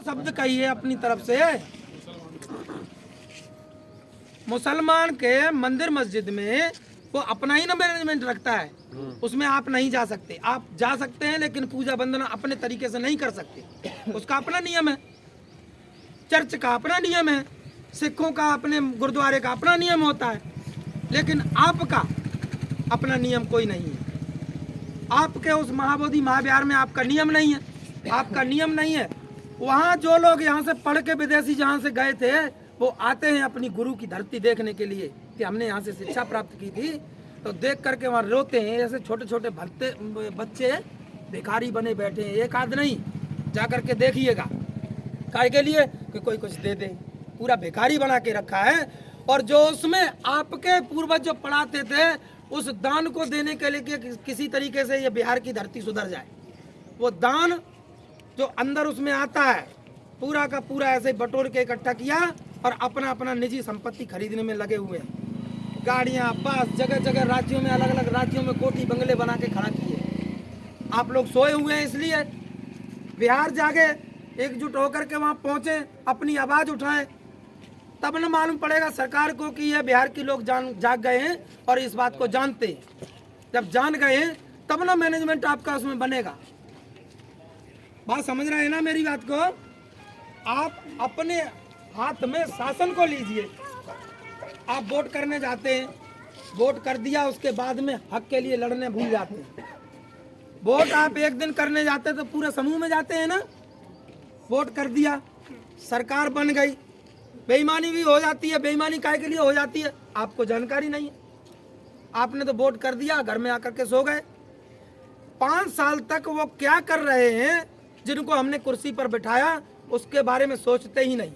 शब्द कहिए अपनी तरफ से। मुसलमान के मंदिर मस्जिद में वो अपना ही ना मैनेजमेंट रखता है, उसमें आप नहीं जा सकते। आप जा सकते हैं लेकिन पूजा वंदना अपने तरीके से नहीं कर सकते, उसका अपना नियम है। चर्च का अपना नियम है, सिखों का अपने गुरुद्वारे का अपना नियम होता है, लेकिन आपका अपना नियम कोई नहीं है। आपके उस महाबोधि महाविहार में आपका नियम नहीं है, आपका नियम नहीं है। वहाँ जो लोग यहाँ से पढ़ के विदेशी जहाँ से गए थे वो आते हैं अपनी गुरु की धरती देखने के लिए कि हमने यहाँ से शिक्षा प्राप्त की थी, तो देख करके वहाँ रोते हैं। ऐसे छोटे छोटे बच्चे भिखारी बने बैठे हैं, एक आध नहीं, जा करके देखिएगा। काय के लिए कि कोई कुछ दे दे, पूरा भिखारी बना के रखा है। और जो उसमें आपके पूर्वज जो पढ़ाते थे उस दान को देने के लिए कि किसी तरीके से ये बिहार की धरती सुधर जाए, वो दान जो अंदर उसमें आता है पूरा का पूरा ऐसे बटोर के इकट्ठा किया और अपना अपना निजी संपत्ति खरीदने में लगे हुए हैं। गाड़ियां, बस, जगह जगह राज्यों में, अलग अलग राज्यों में कोठी बंगले बना के खड़ा किए। आप लोग सोए हुए हैं, इसलिए बिहार जागे, एकजुट होकर के वहां पहुंचे, अपनी आवाज उठाएं, तब न मालूम पड़ेगा सरकार को कि यह बिहार के लोग जाग गए हैं और इस बात को जानते हैं। जब जान गए हैं तब ना मैनेजमेंट आपका उसमें बनेगा। बात समझ रहे हैं ना मेरी बात को? आप अपने हाथ में शासन को लीजिए। आप वोट करने जाते हैं, वोट कर दिया, उसके बाद में हक के लिए लड़ने भूल जाते हैं। वोट आप एक दिन करने जाते तो पूरे समूह में जाते हैं ना। वोट कर दिया, सरकार बन गई, बेईमानी भी हो जाती है। बेईमानी काहे के लिए हो जाती है? आपको जानकारी नहीं है। आपने तो वोट कर दिया, घर में आकर के सो गए। 5 साल तक वो क्या कर रहे हैं जिनको हमने कुर्सी पर बिठाया उसके बारे में सोचते ही नहीं।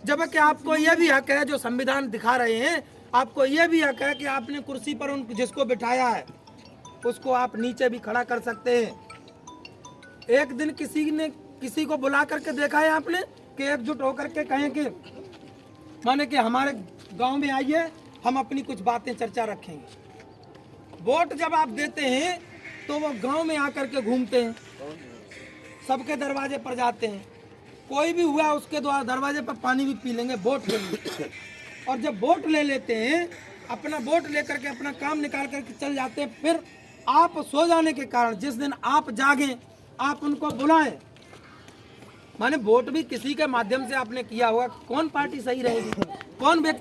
जबकि आपको यह भी हक है, जो संविधान दिखा रहे हैं, आपको यह भी हक है कि आपने कुर्सी पर उन जिसको बिठाया है उसको आप नीचे भी खड़ा कर सकते हैं। एक दिन किसी को बुला करके देखा है आपने कि एकजुट होकर के कहें कि माने कि हमारे गांव में आइए, हम अपनी कुछ बातें चर्चा रखेंगे। वोट जब आप देते हैं तो वो गांव में आकर के घूमते हैं, सबके दरवाजे पर जाते हैं, कोई भी हुआ उसके द्वारा दरवाजे पर पानी भी पी लेंगे वोट के लिए। और जब वोट ले लेते हैं, अपना वोट लेकर के अपना काम निकाल करके चल जाते हैं। फिर आप सो जाने के कारण जिस दिन आप जागें, आप उनको बुलाएं। माने वोट भी किसी के माध्यम से आपने किया होगा। कौन पार्टी सही रहेगी, कौन व्यक्ति